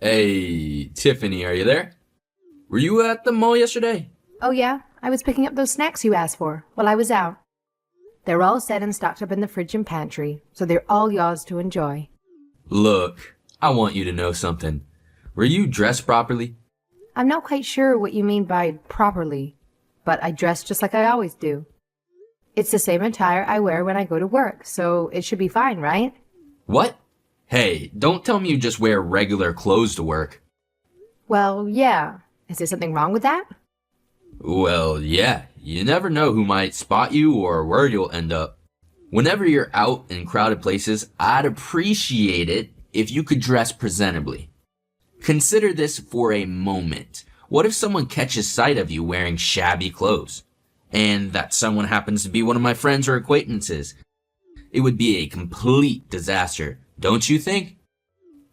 Hey, Tiffany, are you there? Were you at the mall yesterday? Oh yeah, I was picking up those snacks you asked for while I was out. They're all set and stocked up in the fridge and pantry, so they're all yours to enjoy. Look, I want you to know something. Were you dressed properly? I'm not quite sure what you mean by properly, but I dress just like I always do. It's the same attire I wear when I go to work, so it should be fine, right? What? Hey, don't tell me you just wear regular clothes to work. Well, yeah. Is there something wrong with that? Well, yeah, you never know who might spot you or where you'll end up. Whenever you're out in crowded places, I'd appreciate it if you could dress presentably. Consider this for a moment. What if someone catches sight of you wearing shabby clothes? And that someone happens to be one of my friends or acquaintances. It would be a complete disaster, don't you think?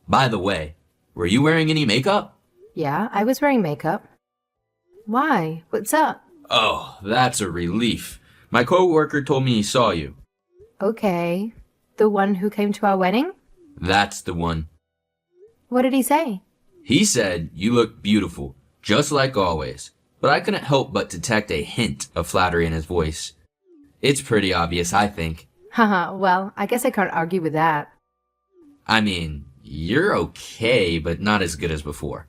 By the way, were you wearing any makeup? Yeah, I was wearing makeup. Why? What's up? Oh, that's a relief. My coworker told me he saw you. Okay. The one who came to our wedding? That's the one. What did he say? He said you look beautiful, just like always, but I couldn't help but detect a hint of flattery in his voice. It's pretty obvious, I think. Haha, well, I guess I can't argue with that. I mean, you're okay, but not as good as before.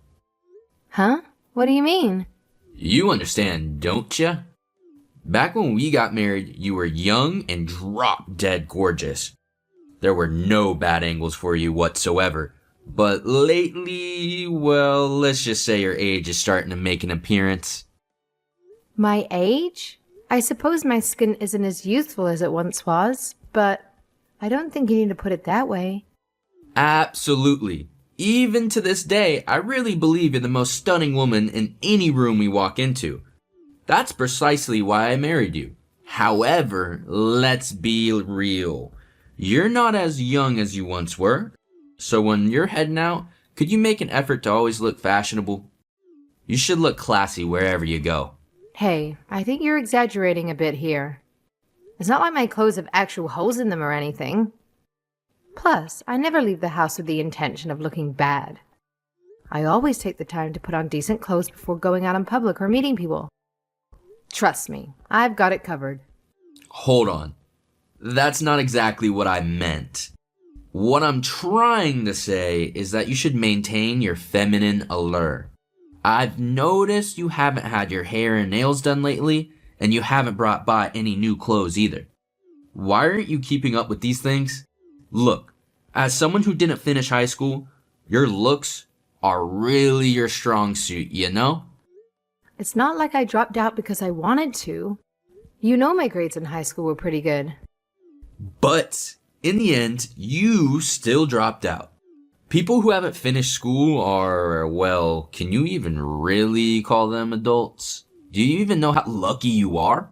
Huh? What do you mean? You understand, don't ya? Back when we got married, you were young and drop-dead gorgeous. There were no bad angles for you whatsoever. But lately, well, let's just say your age is starting to make an appearance. My age? I suppose my skin isn't as youthful as it once was, but I don't think you need to put it that way. Absolutely. Even to this day, I really believe you're the most stunning woman in any room we walk into. That's precisely why I married you. However, let's be real. You're not as young as you once were. So when you're heading out, could you make an effort to always look fashionable? You should look classy wherever you go. Hey, I think you're exaggerating a bit here. It's not like my clothes have actual holes in them or anything. Plus, I never leave the house with the intention of looking bad. I always take the time to put on decent clothes before going out in public or meeting people. Trust me, I've got it covered. Hold on. That's not exactly what I meant. What I'm trying to say is that you should maintain your feminine allure. I've noticed you haven't had your hair and nails done lately, and you haven't brought by any new clothes either. Why aren't you keeping up with these things? Look, as someone who didn't finish high school, your looks are really your strong suit, you know? It's not like I dropped out because I wanted to. You know my grades in high school were pretty good. But in the end, you still dropped out. People who haven't finished school are, well, can you even really call them adults? Do you even know how lucky you are?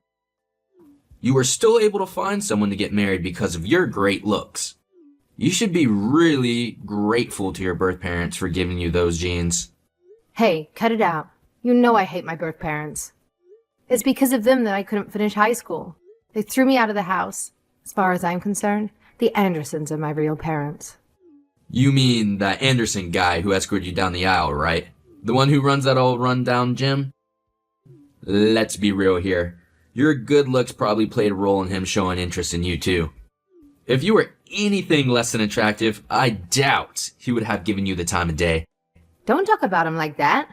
You were still able to find someone to get married because of your great looks. You should be really grateful to your birth parents for giving you those genes. Hey, cut it out. You know I hate my birth parents. It's because of them that I couldn't finish high school. They threw me out of the house. As far as I'm concerned, the Andersons are my real parents. You mean that Anderson guy who escorted you down the aisle, right? The one who runs that old rundown gym? Let's be real here. Your good looks probably played a role in him showing interest in you too. If you were anything less than attractive, I doubt he would have given you the time of day. Don't talk about him like that.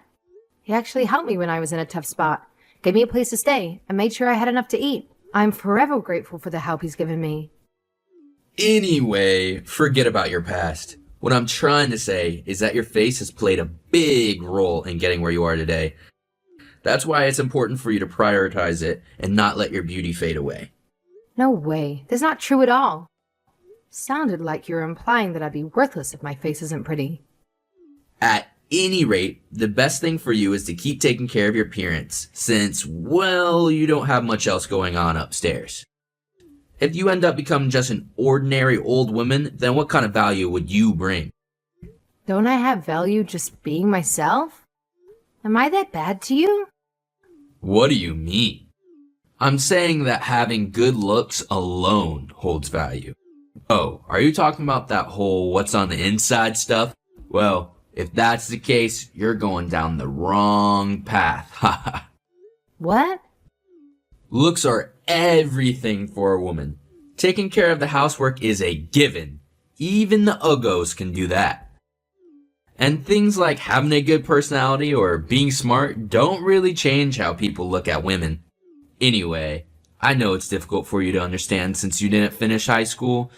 He actually helped me when I was in a tough spot, gave me a place to stay, and made sure I had enough to eat. I'm forever grateful for the help he's given me. Anyway, forget about your past. What I'm trying to say is that your face has played a big role in getting where you are today. That's why it's important for you to prioritize it and not let your beauty fade away. No way. That's not true at all. Sounded like you're implying that I'd be worthless if my face isn't pretty. At any rate, the best thing for you is to keep taking care of your appearance, since, well, you don't have much else going on upstairs. If you end up becoming just an ordinary old woman, then what kind of value would you bring? Don't I have value just being myself? Am I that bad to you? What do you mean? I'm saying that having good looks alone holds value. Oh, are you talking about that whole what's on the inside stuff? Well, If that's the case, you're going down the wrong path. Haha. What? Looks are everything for a woman. Taking care of the housework is a given. Even the uggos can do that. And things like having a good personality or being smart don't really change how people look at women. Anyway, I know it's difficult for you to understand since you didn't finish high school,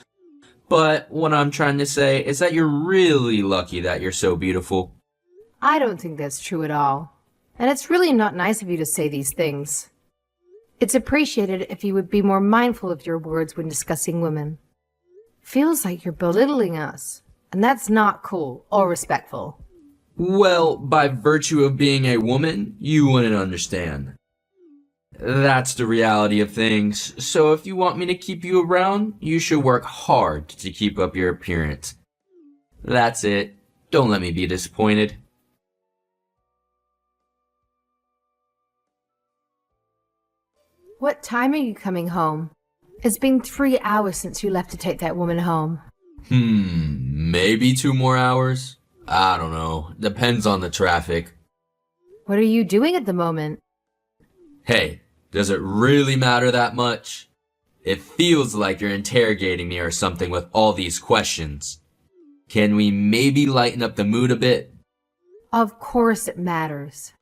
but what I'm trying to say is that you're really lucky that you're so beautiful. I don't think that's true at all. And it's really not nice of you to say these things. It's appreciated if you would be more mindful of your words when discussing women. Feels like you're belittling us, and that's not cool or respectful. Well, by virtue of being a woman, you wouldn't understand. That's the reality of things, so if you want me to keep you around, you should work hard to keep up your appearance. That's it. Don't let me be disappointed. What time are you coming home? It's been 3 hours since you left to take that woman home. Maybe 2 more hours? I don't know. Depends on the traffic. What are you doing at the moment? Hey, does it really matter that much? It feels like you're interrogating me or something with all these questions. Can we maybe lighten up the mood a bit? Of course it matters.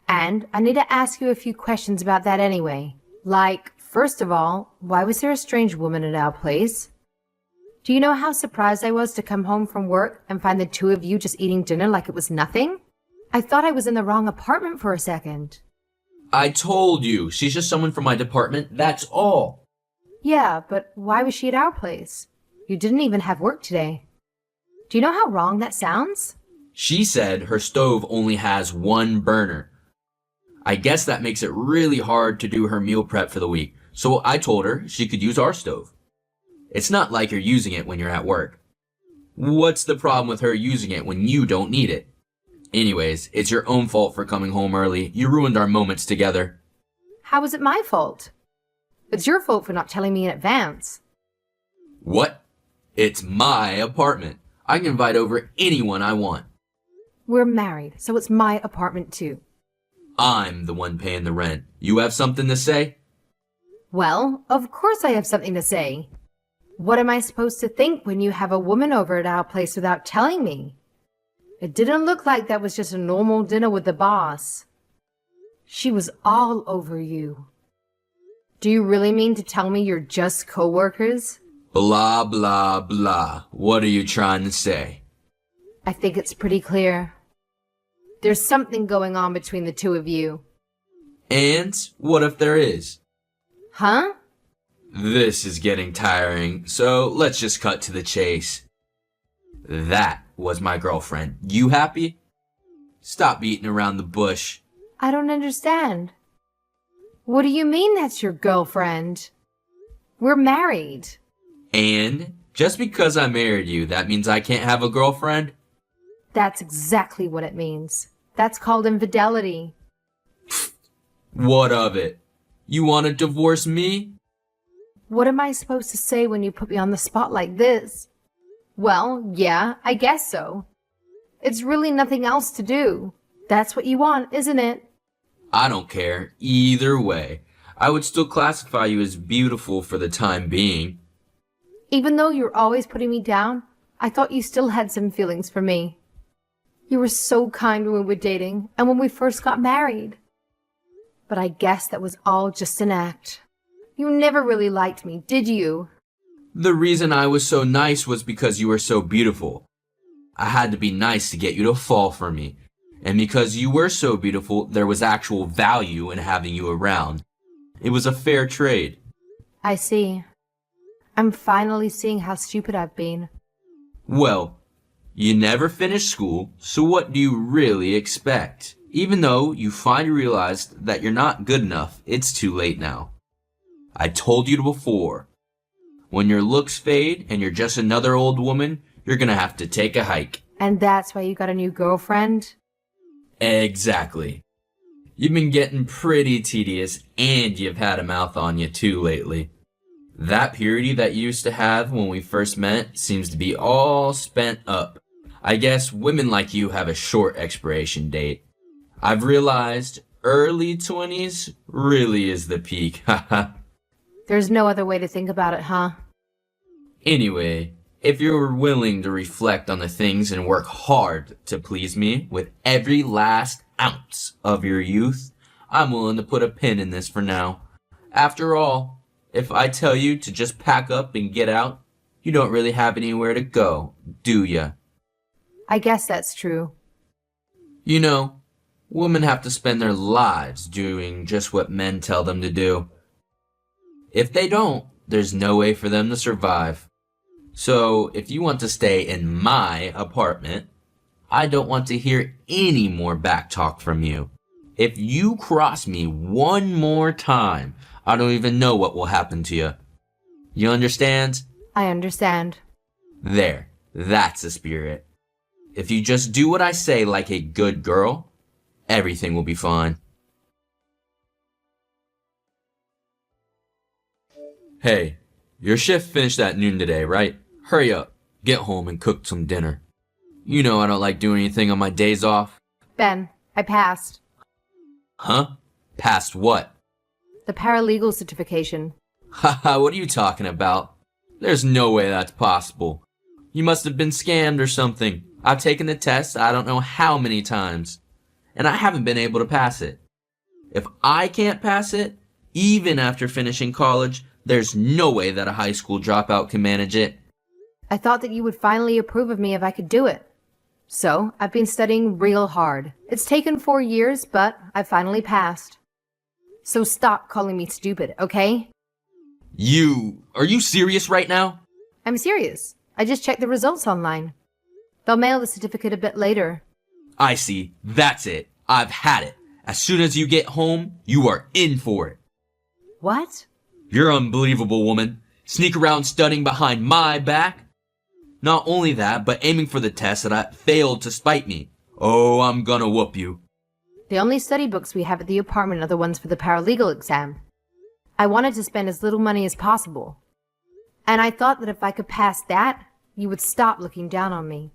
And I need to ask you a few questions about that anyway. Like, first of all, why was there a strange woman at our place? Do you know how surprised I was to come home from work and find the two of you just eating dinner like it was nothing? I thought I was in the wrong apartment for a second. I told you, she's just someone from my department, that's all. Yeah, but why was she at our place? You didn't even have work today. Do you know how wrong that sounds? She said her stove only has 1 burner. I guess that makes it really hard to do her meal prep for the week, so I told her she could use our stove. It's not like you're using it when you're at work. What's the problem with her using it when you don't need it? Anyways, it's your own fault for coming home early. You ruined our moments together. How was it my fault? It's your fault for not telling me in advance. What? It's my apartment. I can invite over anyone I want. We're married, so it's my apartment too. I'm the one paying the rent. You have something to say? Well, of course I have something to say. What am I supposed to think when you have a woman over at our place without telling me? It didn't look like that was just a normal dinner with the boss. She was all over you. Do you really mean to tell me you're just co-workers? Blah, blah, blah. What are you trying to say? I think it's pretty clear. There's something going on between the two of you. And what if there is? Huh? This is getting tiring, so let's just cut to the chase. That was my girlfriend. You happy? Stop beating around the bush. I don't understand. What do you mean that's your girlfriend? We're married. And just because I married you, that means I can't have a girlfriend? That's exactly what it means. That's called infidelity. What of it? You want to divorce me? What am I supposed to say when you put me on the spot like this? Well, yeah, I guess so. It's really nothing else to do. That's what you want, isn't it? I don't care. Either way, I would still classify you as beautiful for the time being. Even though you're always putting me down, I thought you still had some feelings for me. You were so kind when we were dating and when we first got married. But I guess that was all just an act. You never really liked me, did you? The reason I was so nice was because you were so beautiful. I had to be nice to get you to fall for me. And because you were so beautiful, there was actual value in having you around. It was a fair trade. I see. I'm finally seeing how stupid I've been. Well, you never finished school, so what do you really expect? Even though you finally realized that you're not good enough, it's too late now. I told you before. When your looks fade and you're just another old woman, you're gonna have to take a hike. And that's why you got a new girlfriend? Exactly. You've been getting pretty tedious and you've had a mouth on you too lately. That purity that you used to have when we first met seems to be all spent up. I guess women like you have a short expiration date. I've realized early 20s really is the peak, haha. There's no other way to think about it, huh? Anyway, if you're willing to reflect on the things and work hard to please me with every last ounce of your youth, I'm willing to put a pin in this for now. After all, if I tell you to just pack up and get out, you don't really have anywhere to go, do ya? I guess that's true. You know, women have to spend their lives doing just what men tell them to do. If they don't, there's no way for them to survive. So, if you want to stay in my apartment, I don't want to hear any more back talk from you. If you cross me one more time, I don't even know what will happen to you. You understand? I understand. There, that's the spirit. If you just do what I say like a good girl, everything will be fine. Hey, your shift finished at noon today, right? Hurry up, get home and cook some dinner. You know I don't like doing anything on my days off. Ben, I passed. Huh? Past what? The paralegal certification. Haha, what are you talking about? There's no way that's possible. You must have been scammed or something. I've taken the test I don't know how many times, and I haven't been able to pass it. If I can't pass it, even after finishing college, there's no way that a high school dropout can manage it. I thought that you would finally approve of me if I could do it. So, I've been studying real hard. It's taken 4 years, but I finally passed. So stop calling me stupid, okay? Are you serious right now? I'm serious. I just checked the results online. They'll mail the certificate a bit later. I see. That's it. I've had it. As soon as you get home, you are in for it. What? You're unbelievable, woman. Sneak around studying behind my back. Not only that, but aiming for the test that I failed to spite me. Oh, I'm gonna whoop you. The only study books we have at the apartment are the ones for the paralegal exam. I wanted to spend as little money as possible. And I thought that if I could pass that, you would stop looking down on me.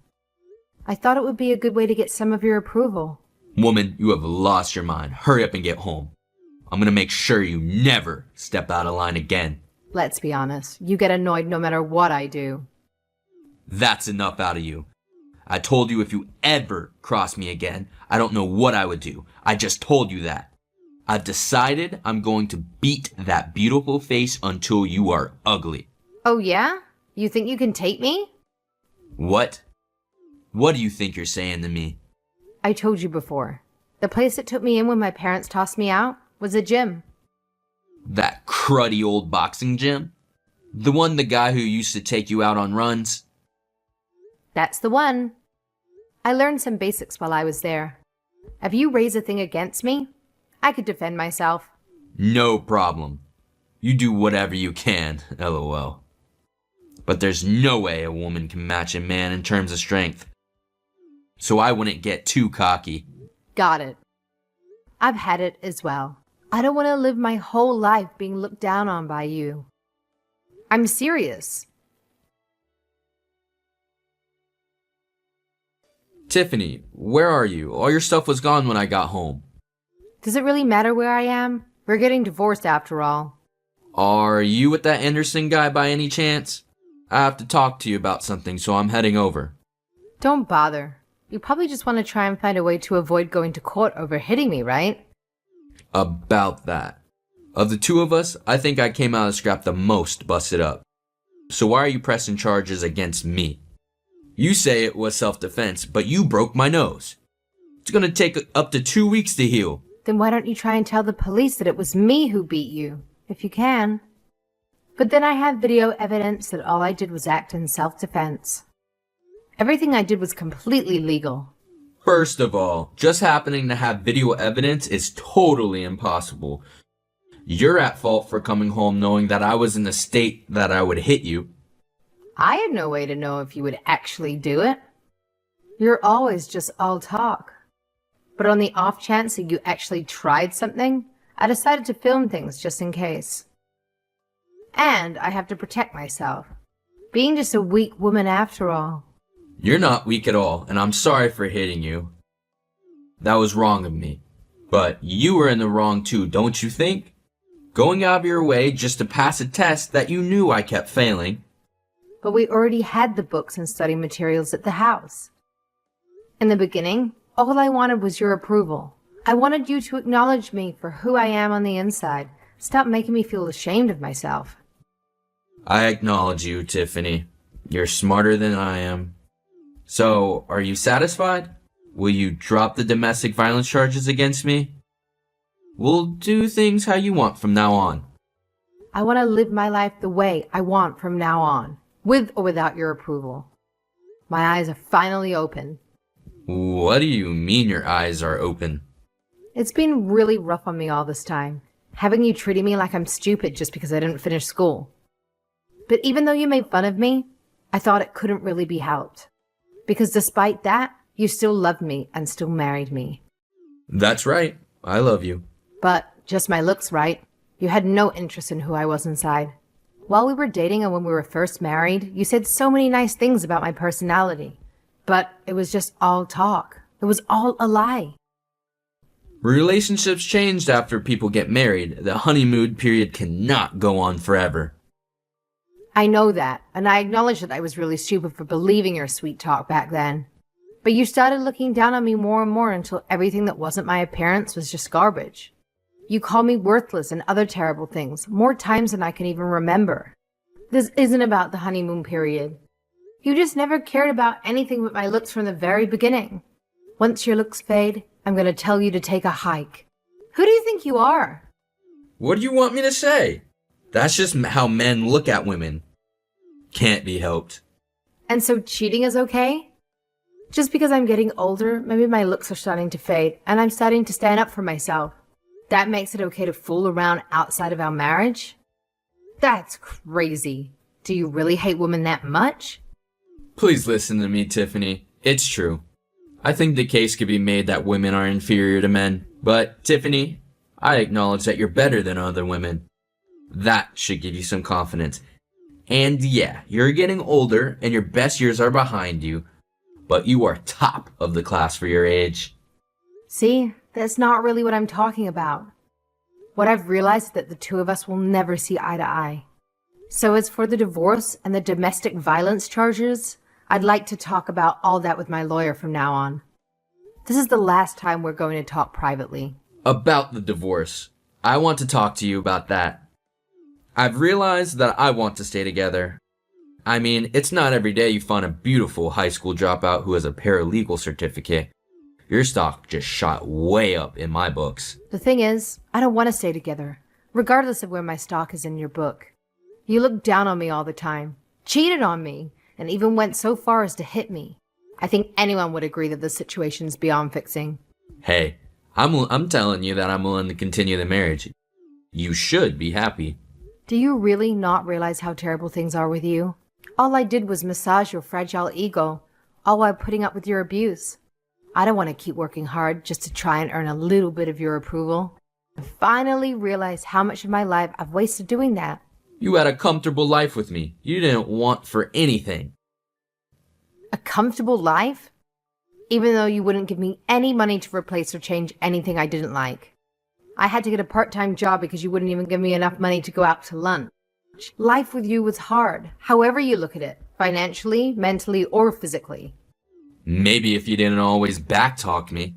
I thought it would be a good way to get some of your approval. Woman, you have lost your mind. Hurry up and get home. I'm gonna make sure you never step out of line again. Let's be honest, you get annoyed no matter what I do. That's enough out of you. I told you if you ever cross me again, I don't know what I would do. I just told you that. I've decided I'm going to beat that beautiful face until you are ugly. Oh yeah? You think you can take me? What? What do you think you're saying to me? I told you before. The place that took me in when my parents tossed me out was a gym. That cruddy old boxing gym? The one the guy who used to take you out on runs? That's the one. I learned some basics while I was there. If you raise a thing against me, I could defend myself. No problem. You do whatever you can, lol. But there's no way a woman can match a man in terms of strength. So I wouldn't get too cocky. Got it. I've had it as well. I don't want to live my whole life being looked down on by you. I'm serious. Tiffany, where are you? All your stuff was gone when I got home. Does it really matter where I am? We're getting divorced after all. Are you with that Anderson guy by any chance? I have to talk to you about something, so I'm heading over. Don't bother. You probably just want to try and find a way to avoid going to court over hitting me, right? About that. Of the two of us, I think I came out of the scrap the most busted up. So why are you pressing charges against me? You say it was self-defense, but you broke my nose. It's gonna take up to 2 weeks to heal. Then why don't you try and tell the police that it was me who beat you, if you can? But then I have video evidence that all I did was act in self-defense. Everything I did was completely legal. First of all, just happening to have video evidence is totally impossible. You're at fault for coming home knowing that I was in the state that I would hit you. I had no way to know if you would actually do it. You're always just all talk. But on the off chance that you actually tried something, I decided to film things just in case. And I have to protect myself. Being just a weak woman after all. You're not weak at all, and I'm sorry for hitting you. That was wrong of me. But you were in the wrong too, don't you think? Going out of your way just to pass a test that you knew I kept failing. But we already had the books and study materials at the house. In the beginning, all I wanted was your approval. I wanted you to acknowledge me for who I am on the inside. Stop making me feel ashamed of myself. I acknowledge you, Tiffany. You're smarter than I am. So, are you satisfied? Will you drop the domestic violence charges against me? We'll do things how you want from now on. I want to live my life the way I want from now on, with or without your approval. My eyes are finally open. What do you mean your eyes are open? It's been really rough on me all this time, having you treating me like I'm stupid just because I didn't finish school. But even though you made fun of me, I thought it couldn't really be helped. Because despite that, you still loved me and still married me. That's right. I love you. But just my looks, right? You had no interest in who I was inside. While we were dating and when we were first married, you said so many nice things about my personality. But it was just all talk. It was all a lie. Relationships changed after people get married. The honeymoon period cannot go on forever. I know that, and I acknowledge that I was really stupid for believing your sweet talk back then. But you started looking down on me more and more until everything that wasn't my appearance was just garbage. You called me worthless and other terrible things, more times than I can even remember. This isn't about the honeymoon period. You just never cared about anything but my looks from the very beginning. Once your looks fade, I'm going to tell you to take a hike. Who do you think you are? What do you want me to say? That's just how men look at women. Can't be helped. And so cheating is okay? Just because I'm getting older, maybe my looks are starting to fade, and I'm starting to stand up for myself. That makes it okay to fool around outside of our marriage? That's crazy. Do you really hate women that much? Please listen to me, Tiffany. It's true. I think the case could be made that women are inferior to men. But, Tiffany, I acknowledge that you're better than other women. That should give you some confidence. And yeah, you're getting older and your best years are behind you, but you are top of the class for your age. See, that's not really what I'm talking about. What I've realized is that the two of us will never see eye to eye. So as for the divorce and the domestic violence charges, I'd like to talk about all that with my lawyer from now on. This is the last time we're going to talk privately. About the divorce. I want to talk to you about that. I've realized that I want to stay together. I mean, it's not every day you find a beautiful high school dropout who has a paralegal certificate. Your stock just shot way up in my books. The thing is, I don't want to stay together, regardless of where my stock is in your book. You looked down on me all the time, cheated on me, and even went so far as to hit me. I think anyone would agree that the situation's beyond fixing. Hey, I'm telling you that I'm willing to continue the marriage. You should be happy. Do you really not realize how terrible things are with you? All I did was massage your fragile ego, all while putting up with your abuse. I don't want to keep working hard just to try and earn a little bit of your approval. I finally realized how much of my life I've wasted doing that. You had a comfortable life with me. You didn't want for anything. A comfortable life? Even though you wouldn't give me any money to replace or change anything I didn't like. I had to get a part-time job because you wouldn't even give me enough money to go out to lunch. Life with you was hard, however you look at it, financially, mentally, or physically. Maybe if you didn't always backtalk me.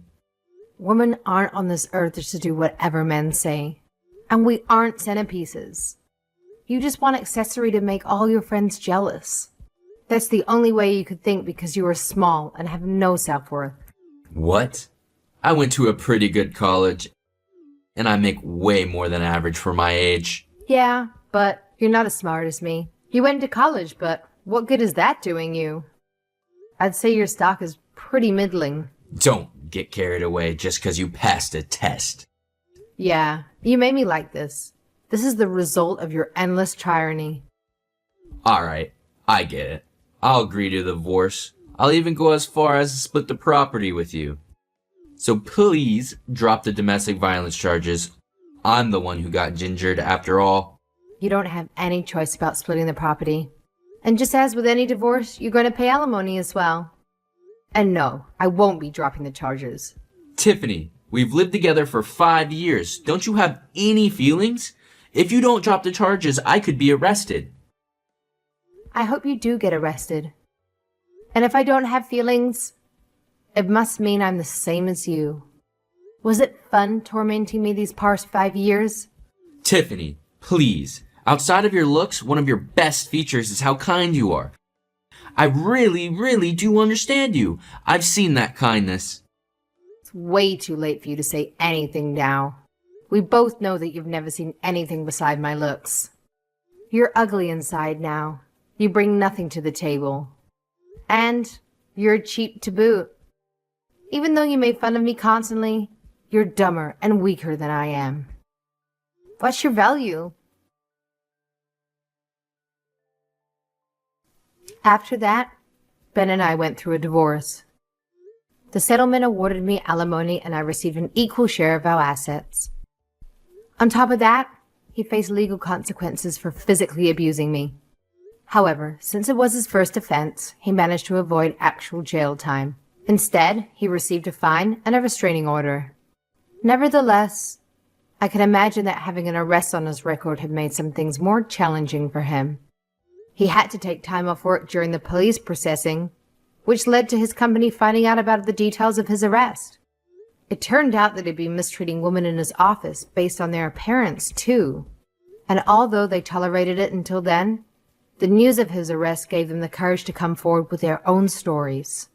Women aren't on this earth just to do whatever men say. And we aren't centerpieces. You just want accessory to make all your friends jealous. That's the only way you could think because you are small and have no self-worth. What? I went to a pretty good college, and I make way more than average for my age. Yeah, but you're not as smart as me. You went to college, but what good is that doing you? I'd say your stock is pretty middling. Don't get carried away just because you passed a test. Yeah, you made me like this. This is the result of your endless tyranny. Alright, I get it. I'll agree to the divorce. I'll even go as far as to split the property with you. So please drop the domestic violence charges. I'm the one who got gingered after all. You don't have any choice about splitting the property. And just as with any divorce, you're going to pay alimony as well. And no, I won't be dropping the charges. Tiffany, we've lived together for 5 years. Don't you have any feelings? If you don't drop the charges, I could be arrested. I hope you do get arrested. And if I don't have feelings, it must mean I'm the same as you. Was it fun tormenting me these past 5 years? Tiffany, please. Outside of your looks, one of your best features is how kind you are. I really, really do understand you. I've seen that kindness. It's way too late for you to say anything now. We both know that you've never seen anything beside my looks. You're ugly inside now. You bring nothing to the table. And you're cheap to boot. Even though you make fun of me constantly, you're dumber and weaker than I am. What's your value? After that, Ben and I went through a divorce. The settlement awarded me alimony and I received an equal share of our assets. On top of that, he faced legal consequences for physically abusing me. However, since it was his first offense, he managed to avoid actual jail time. Instead, he received a fine and a restraining order. Nevertheless, I can imagine that having an arrest on his record had made some things more challenging for him. He had to take time off work during the police processing, which led to his company finding out about the details of his arrest. It turned out that he'd been mistreating women in his office based on their appearance, too. And although they tolerated it until then, the news of his arrest gave them the courage to come forward with their own stories.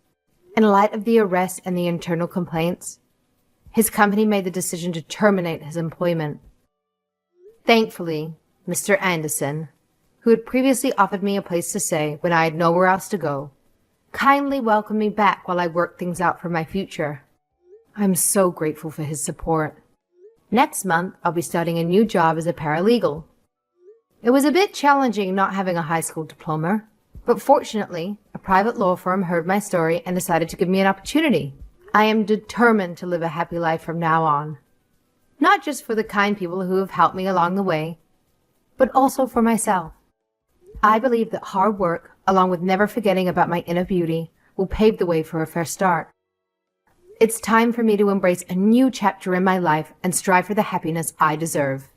In light of the arrest and the internal complaints, his company made the decision to terminate his employment. Thankfully, Mr. Anderson, who had previously offered me a place to stay when I had nowhere else to go, kindly welcomed me back while I worked things out for my future. I'm so grateful for his support. Next month, I'll be starting a new job as a paralegal. It was a bit challenging not having a high school diploma, but fortunately, a private law firm heard my story and decided to give me an opportunity. I am determined to live a happy life from now on. Not just for the kind people who have helped me along the way, but also for myself. I believe that hard work, along with never forgetting about my inner beauty, will pave the way for a fresh start. It's time for me to embrace a new chapter in my life and strive for the happiness I deserve.